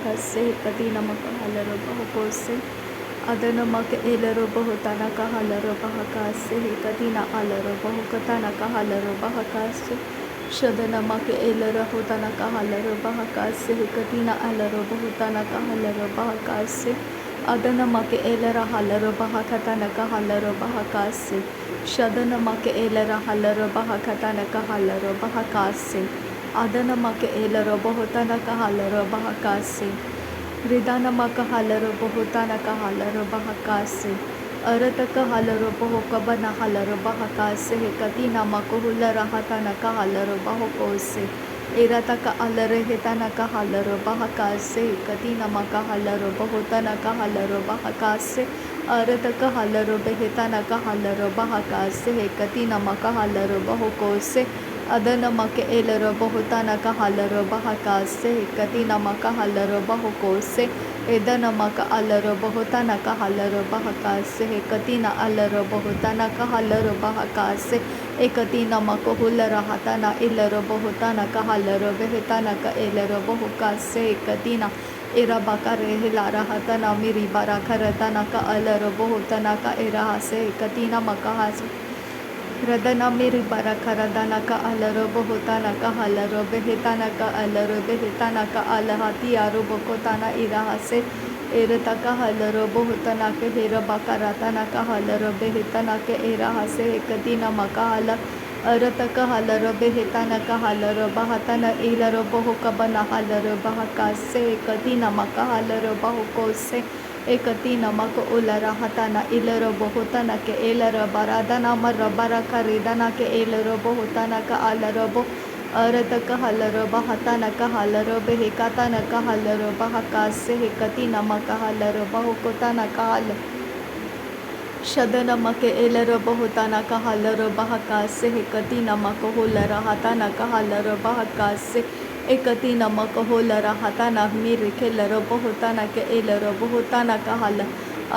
kase katina makahalaro bahokose adana mak elaro bahotana kahalaro bahakase katina alaro bahokatana kahalaro bahakase shadana mak elaro hotana kahalaro bahakase katina alaro bahotana kahalaro bahakase adana mak elara halaro bahakatana kahalaro bahakase shadana mak elara halaro bahakatana kahalaro bahakase adana mak elaro bahotana kahalaro bahakase ridana mak halaro bahotana kahalaro bahakase arata kahalaro bahokabana halaro bahakase katina mak hulara hatana kahalaro bahokose irata ka alare hetana kahalaro bahakase katina mak halaro bahotana kahalaro bahakase arata kahalaro behetana kahalaro bahakase katina mak halaro bahokose adana mak elaro bahotana kahalaro bahakase katina mak halaro bahokose edana mak alaro bahotana kahalaro bahakase katina alaro bahotana kahalaro bahakase ekatina mak hulara hatana ilaro bahotana kahalaro behetana ka elaro bahokase katina irabakare hilara hatana miri barakharatana ka alaro bahotana ka erahase katina makahase radana miri barakharadana ka alaro bahotana ka halaro behetana ka alaro behetana ka alahati aro bokotana irahase erata ka halaro bahotana ke hera bakaratana ka halaro behetana ke erahase katina makahala arata ka halaro behetana ka halaro bahatana ilaro bahokabana halaro bahakase katina makahalaro bahokose ekatina mako ulara hatana ilaro bahotana ke elaro baradana marra barakaridana ke elaro bahotana ka alaro bo arata ka halaro bahatana ka halaro behekatana ka halaro bahakase katina maka halaro bahokotana ka halaro shadana mak elaro bahotana ka halaro bahakase katina mako hulara hatana ka halaro bahakase ekatina mak hulara hatana miri kelaro bahotana ke elaro bahotana ka hala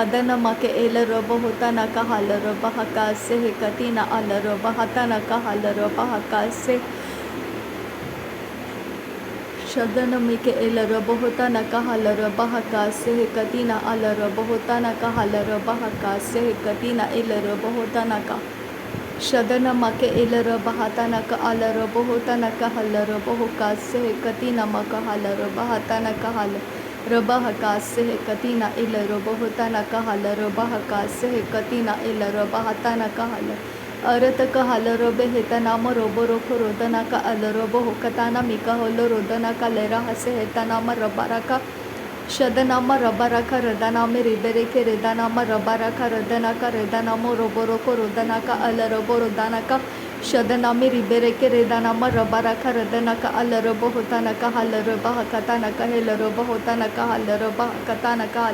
adana mak elaro bahotana ka halaro bahakase katina alaro bahatana ka halaro bahakase shadana mak elaro bahotana ka halaro bahakase katina alaro bahotana ka halaro bahakase katina elaro bahotana ka shadana mak elaro bahatana ka alaro bahotana ka halaro bahakase katina mak halaro bahatana ka halaro bahakase katina elaro bahotana ka halaro bahakase katina elaro bahatana ka halaro arata ka halaro behetana maroboro khorodana ka alaro bahokatana mika holorodana ka lera hase hetana marabaraka shadana marabaraka radana meri bereke redana marabaraka radana ka redana moroboro khorodana ka alaro borodana ka shadana meri bereke redana marabaraka radana ka alaro bahotana ka halaro bahakatana ka helaro bahotana ka halaro bahakatana ka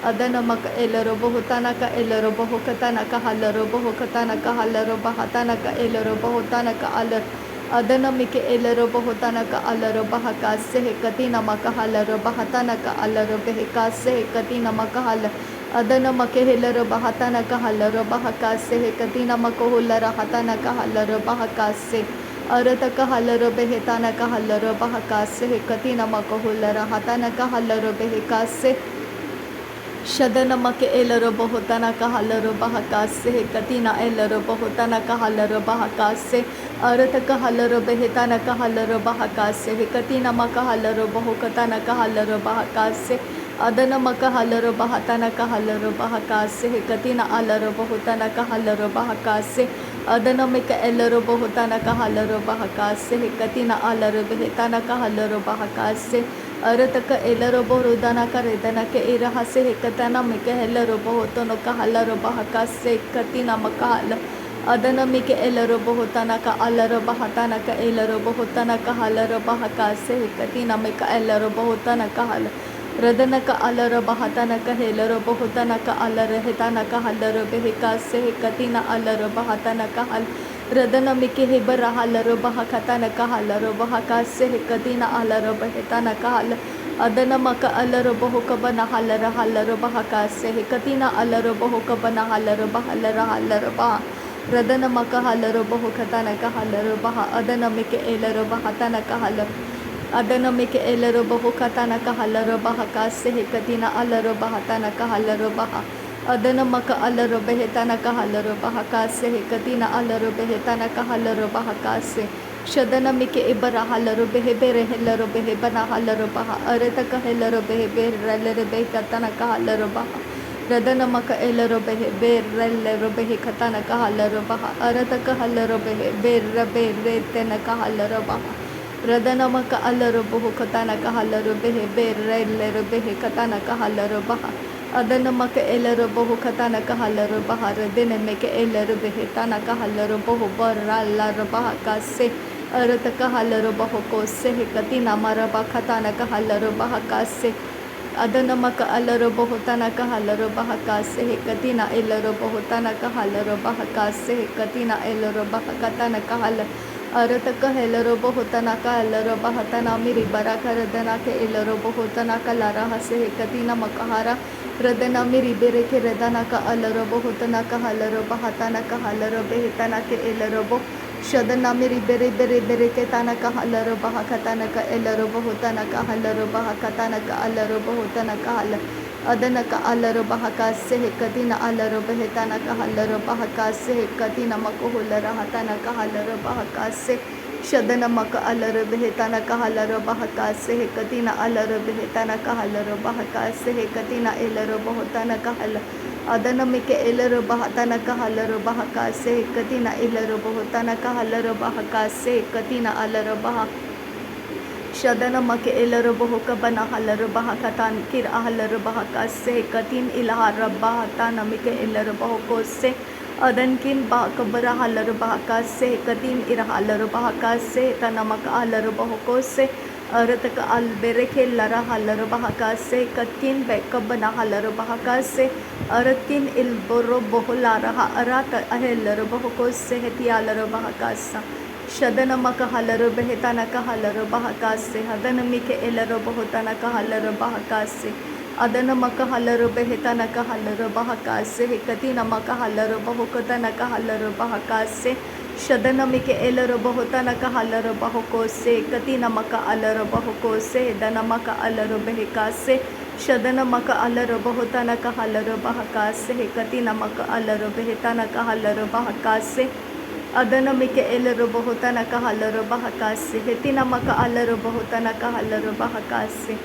adana mak elaro bahotana ka elaro bahokatana ka halaro bahokatana ka halaro bahatana ka elaro bahotana ka alaro adana mik elaro bahotana ka alaro bahakase katina mak halaro bahatana ka alaro behekase katina mak halaro adana mak helaro bahatana ka halaro bahakase katina mak hulara hatana ka halaro bahakase arata ka halaro behetana ka halaro bahakase katina mak hulara hatana ka halaro behekase shadana mak elaro bahotana ka halaro bahakase katina elaro bahotana ka halaro bahakase arata ka halaro behetana ka halaro bahakase katina mak halaro bahokatana ka halaro bahakase adana mak halaro bahatana ka halaro bahakase katina alaro bahotana ka halaro bahakase adana mak elaro bahotana ka halaro bahakase katina alaro behetana ka halaro bahakase arata ka elaro borodana ka redana ke irahase katana mik elaro bohotono ka halaro bahakase katina makala adana mik elaro bohotana ka alaro bahatana ka elaro bohotana ka halaro bahakase katina mik elaro bohotana ka hal radana ka alaro bahatana ka helaro bohotana ka alaro hetana ka halaro behekase katina alaro bahatana ka hal radana mik hebara halaro bahakatana ka halaro bahakase katina alaro behetana ka hal adana mak alaro bahokabana halaro halaro bahakase katina alaro bahokabana halaro bahalaro halaro bah radana mak halaro bahokatana ka halaro bah adana mik elaro bahatana ka halaro Adanamike elero boho katana kahalaro bahaka sehe katina alaro bahatana kahalaro baha. Adanamaka alaro behetana kahalaro bahaka sehe katina alaro behetana kahalaro bahaka se. Shadanamike ibara halaro behe bere helaro behe bana halaro baha. Aretaka helaro behe bere relere behe katana kahalaro baha. Radanamaka elero behe bere relero behe katana kahalaro baha. Aretaka halaro behe bere bere tena kahalaro baha. Radanamaka alaro boho katana kahalaro behe berelero behe katana kahalaro baha. Adanamaka elero boho katana kahalaro baha. Radanamaka elero behe tana kahalaro boho baralaro baha kase. Arataka halaro boho kose katina maraba katana kahalaro baha kase. Adanamaka alaro boho tana kahalaro baha kase katina elero boho tana kahalaro baha kase katina elero baha katana kahalaro Arataka helero bohotana ka helero bahatana miri baraka radana ke elero bohotana ka lara hase katina makahara radana miri bereke radana ka alero bohotana ka helero bahatana ka helero behetana ke elero bo shadana miri bere bere bere ke tana ka helero bahakatana ka elero bohotana ka helero bahakatana ka alero bohotana ka helero Adanaka alaro bahaka sehe katina alaro behetana kahalaro bahaka sehe katina makohula rahatana kahalaro bahaka se shadana maka alaro behetana kahalaro bahaka sehe katina alaro behetana kahalaro bahaka sehe katina elaro bahotana kahal adana mike elaro bahatana kahalaro bahaka sehe katina elaro bahotana kahalaro bahaka sehe katina alaro bahaka Shadanamake elero bohoka bana halaro bahakatan kir ahalaro bahakase katin ilahara bahatana mike elero bohokose adankin bakabara halaro bahakase katin irahalaro bahakase tanamaka alaro bohokose arataka albereke lara halaro bahakase katkin bekabana halaro bahakase aratkin ilboro boholara arata ahelaro bohokose hetialaro bahakasa Shadanamaka halaro behetana kahalaro bahakase hadanamike elero bohotana kahalaro bahakase adanamaka halaro behetana kahalaro bahakase hekatina maka halaro bahokotana kahalaro bahakase shadanamike elero bohotana kahalaro bahokose katina maka alaro bahokose danamaka alaro behekase shadanamaka alaro bohotana kahalaro bahakase hekatina maka alaro behetana kahalaro bahakase Adanamike elero bohotana kahalaro bahakase hetina maka alaro bohotana kahalaro bahakase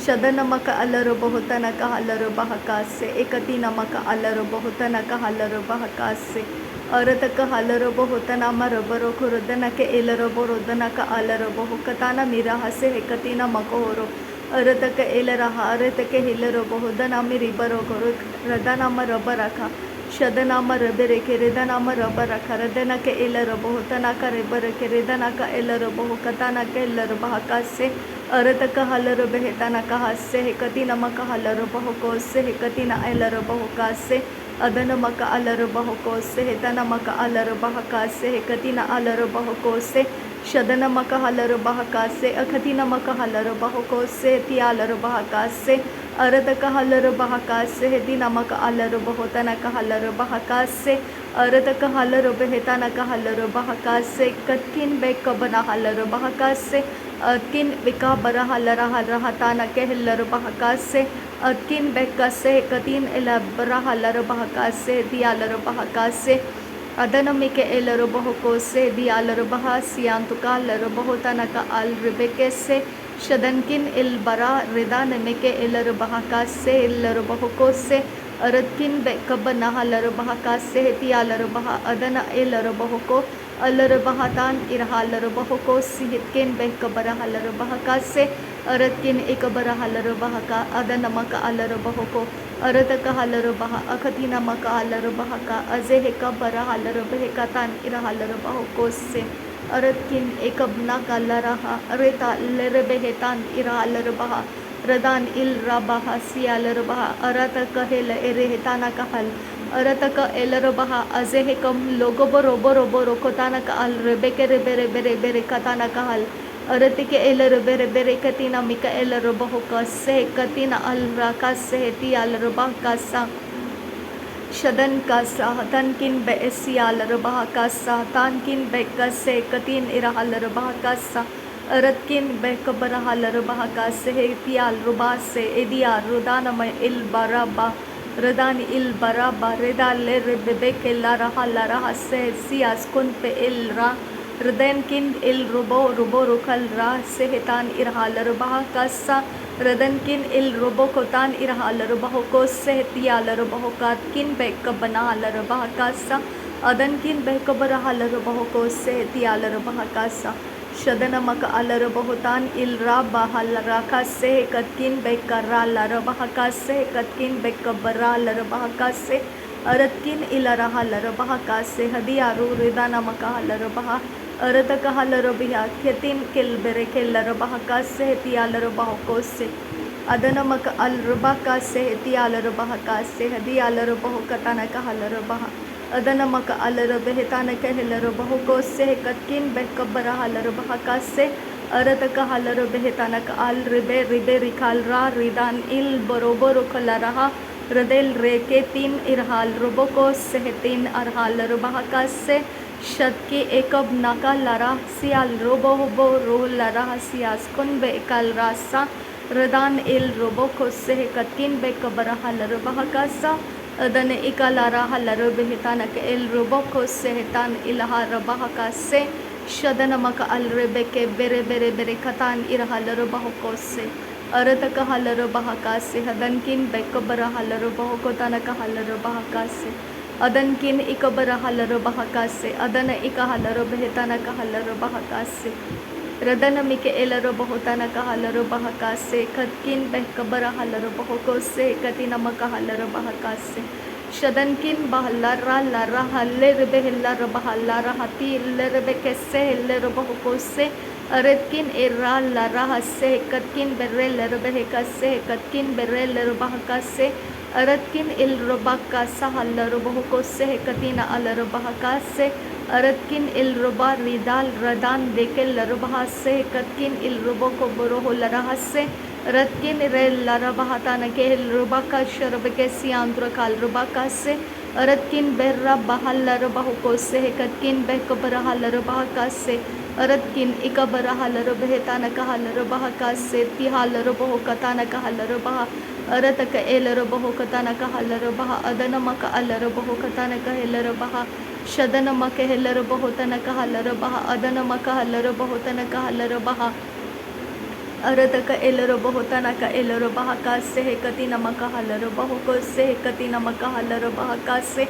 shadana maka alaro bohotana kahalaro bahakase ekatina maka alaro bohotana kahalaro bahakase arataka halaro bohotana marabaro kurodana ke elero borodana ka alaro bohokatana mirahase hekatina makoro arataka eleraha aratake hilero bohodana miribaro koro radana marabaraka Shadanama Rabereke Redanama Rabaraka Radanaka Elera Bohotanaka Rebereke Redanaka Elera Bohokatana Keller Bahakase Arataka Halero Behetanaka Hase Hekatina Maka Halero Bohokose Hekatina Elera Bohokase Adanamaka Alero Bohokose Hetana Maka Alero Bahakase Hekatina Alero Bohokose Shadana maka halaro bahakase akatina maka halaro bahokose tialaro bahakase arataka halaro bahakase hedina maka alaro bahotana ka halaro bahakase arataka halaro behetana ka halaro bahakase katkin bekabana halaro bahakase atkin vikabara halara harahatana ke halaro bahakase atkin bekase katin elabara halaro bahakase tialaro bahakase Adanamike elero bohokose dialero bahasiantuka lero bohotanaka al rebekese shadankin il bara redanamike elero bahakase elero bohokose aratkin bekabana halero bahakase tialero baha adana elero bohoko alero bahatan irhalero bohoko sihitkin bekabara halero bahakase aratkin ikabara halero bahaka adanamaka alero bohoko arataka halaro baha akatina maka halaro bahaka azeheka bara halaro behekatan ira halaro bahokose aratkin ekabna kalaraha areta lere behetan ira halaro baha radan il rabaha sialaro baha arataka hel erehetana kahal arataka elaro baha azehekam logo boro boro boro kotana ka al rebeke rebere bere bere katana kahal Aratike elero bere bere katina mika elero bahokase katina alra kase ti alro bahakasa shadan kasa tankin be esi alro bahakasa tankin be kase katin ira alro bahakasa Ratkin Bekabarahalar Bahaka Sehetial Rubase Edia Rudanama Il Baraba Radani Il Baraba Redale Rebeke Laraha Laraha Se Sias Kunpe Il Ra Radankin Il Rubo Rubo Rukal Ra Sehetan Irhalar Bahakasa Radankin Il Rubo Kotan Irhalar Bahoko Sehetialar Bahokatkin Bekabanahalar Bahakasa Adankin Bekabarahalar Bahoko Sehetialar Bahakasa Shadanamaka alar bahutan ilra bahal rakase katkin bekara lar bahakase katkin bekabara lar bahakase aratkin ilaraha lar bahakase hadiyaru ridanamaka lar bah arataka lar biha kyatin kilbere kelar bahakase tialar bahakose adanamaka alrabakase tialar bahakase hadiyalar bahakatanaka lar bah अदनमक अलर बेहतान Kahler बहुको से कत्किन बेकबर huller बहका से अरतक huller बेहतानक अल रिबे रिबे रिखाल रा रिदान इल बरोबर खलरहा रदेल रे के तीन इरहाल रुबको से तीन अरहाल बहका से शत के एकब नका लरा सियाल रोबो बो रो लरा सियास कुन बेकल रासा रदान इल रुबको से कत्किन बेकबर हलर बहका सा अदन इकालारा हलर बेहतानक एल रुबको सेहतान इलाहा रबहका से शदनमक अल रेबेके बेरे बेरे बेरे खतान इरहल रुबको से अरतक हलर बहका से हदनकिन बेकबर हलर बहको तनक हलर बहका से अदनकिन इकबर हलर बहका से अदन इका हलर बेहतानक हलर बहका से रदन मिके एलर बहुतनक हलर बहका से खतकिन बेकबर हलर बहको से कतिनमक हलर बहका से शदनकिन बहलर लर हल्लर बेहलर बहलर हती लर बेकसे लर बहको से अरतकिन इरा लर हसे कतकिन बेरे लर बहका से कतकिन बेरे लर बहका से अरतकिन इल रबका सहलर बहको से कतिना अलर बहका से अरतकिन इल रुबा रिदाल रदान देके लरबहा से कतकिन इल रुबो को बरोह लरहा से रतकिन रे लरबहाता न के रुबा का शरब के सियांद्र काल रुबा का से अरतकिन बेर्रा बहल लरबहु को से कतकिन बेकबरहा लरबहा का से अरतकिन इकबरहा लरबहता न कहा लरबहा का से तिहा लरबहो कता न कहा लरबहा अरतक एल रबहो कता न कहा लरबहा अदनमक अलरबहो कता न कहे लरबहा शदनमक हेलर बहुतन कहलर बहा अदनमक हलर बहुतन कहलर बहा अरतक एलर बहुतन का एलर बहा का से कति नमक हलर बहु को से कति नमक हलर बहा का से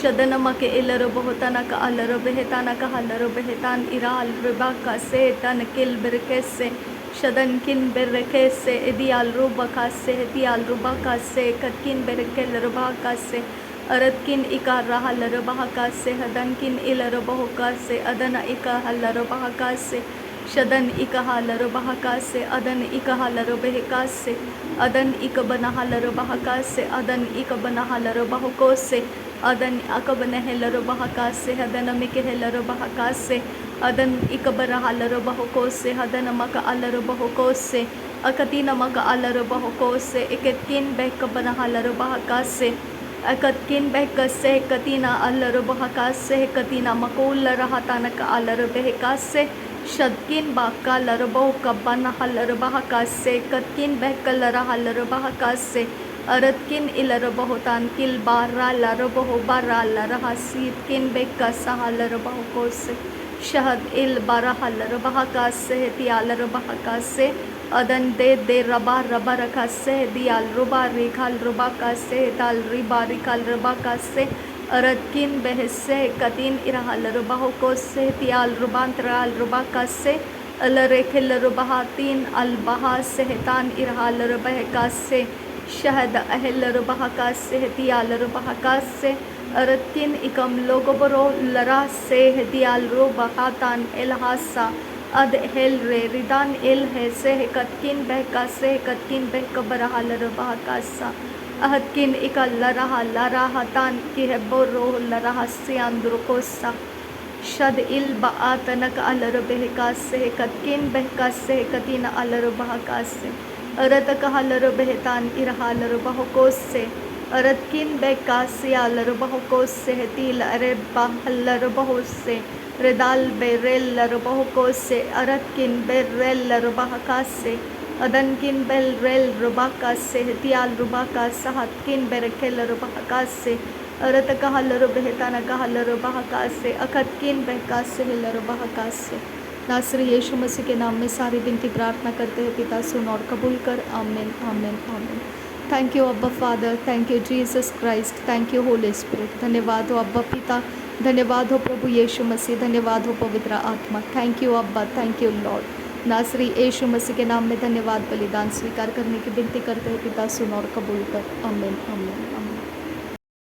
शदनमक एलर बहुतन का अलर बेहतान का हलर बेहतान इराल रिबा का से तन किल बिरके से शदन किन बिरके से इदियाल रुबा से दियाल रुबा का से कतकिन बिरके लरबा का से अरतकिन इका रहलर बहका से हदनकिन इलर बहुका से अदन इका हलर बहका से शदन इका हलर बहका से अदन इका हलर बहका से अदन इक बना हलर बहका से अदन इक बना हलर बहुको से अदन अकबन हेलर बहका से हदन मिक हेलर बहका से अदन इक बना हलर बहुको से हदन मक अलर बहुको से अकती नमक अलर बहुको से इकतकिन बेक बना हलर बहका से अकतकिन बहका से कतीना अलर बहका से कतीना मकूल रहतानक अलर बहका से शदकिन बाका लरबो कब्बन हलर बहका से कतकिन बहक लर हलर बहका से अरतकिन इलर बहुतान किल बारा लरबो बारा लरहा सीतकिन बहका सहलर बहुको से शहद इल बारा हलर बहका से तियालर बहका से अदन दे रबा रबा रखा से दियाल रुबा रिखाल रुबा का से दाल रिबा रिखाल रुबा का से अरतकिन बहसे कतीन इरहाल रुबाहो को से तियाल रुबांतराल रुबा का से अलरेखिल रुबहा तीन अलबहा सेहतान इरहाल रुबह का से शहद अहल रुबहा का से तियाल रुबहा का से अरतकिन इकम लोगबरो लरा से दियाल रुबहा तान एलहासा अद हेल रे रिदान एल है से कतकिन बहका से कतकिन बहकबरहा लरबहा का सा अहदकिन इका लरहा लरहा तान की है बोरो लरहा से अंदरुको सा शद इल बातनक अलर बहका से कतकिन बहका से कतीन अलर बहका से अरतक हलर बहतान इरहालर बहुको से अरतकिन बहका से अलर बहुको से तिल अरे बहलर बहु से रेदाल बेरेल रबहको से अरतकिन बेरेल रबहका से अदनकिन बेल रेल रुबाका से हतियाल रुबाका सहतकिन बेरकेल रुबाका से अरत कहल रुबहताना कहल रुबाका से अखतकिन बहका से हिल रुबाका से। नासरी यीशु मसीह के नाम में सारी विनती प्रार्थना करते हैं पिता, सुन और कबूल कर। आमीन आमीन आमीन। थैंक यू अब्बा father, thank you Jesus Christ, thank you Holi spirit. धन्यवाद हो अब्बा पिता, धन्यवाद हो प्रभु यीशु मसीह, धन्यवाद हो पवित्र आत्मा। थैंक यू अब्बा, थैंक यू लॉर्ड। नासरी यीशु मसीह के नाम में धन्यवाद। बलिदान स्वीकार करने की विनती करते हैं पिता, सुन और कबूल कर। आमीन आमीन।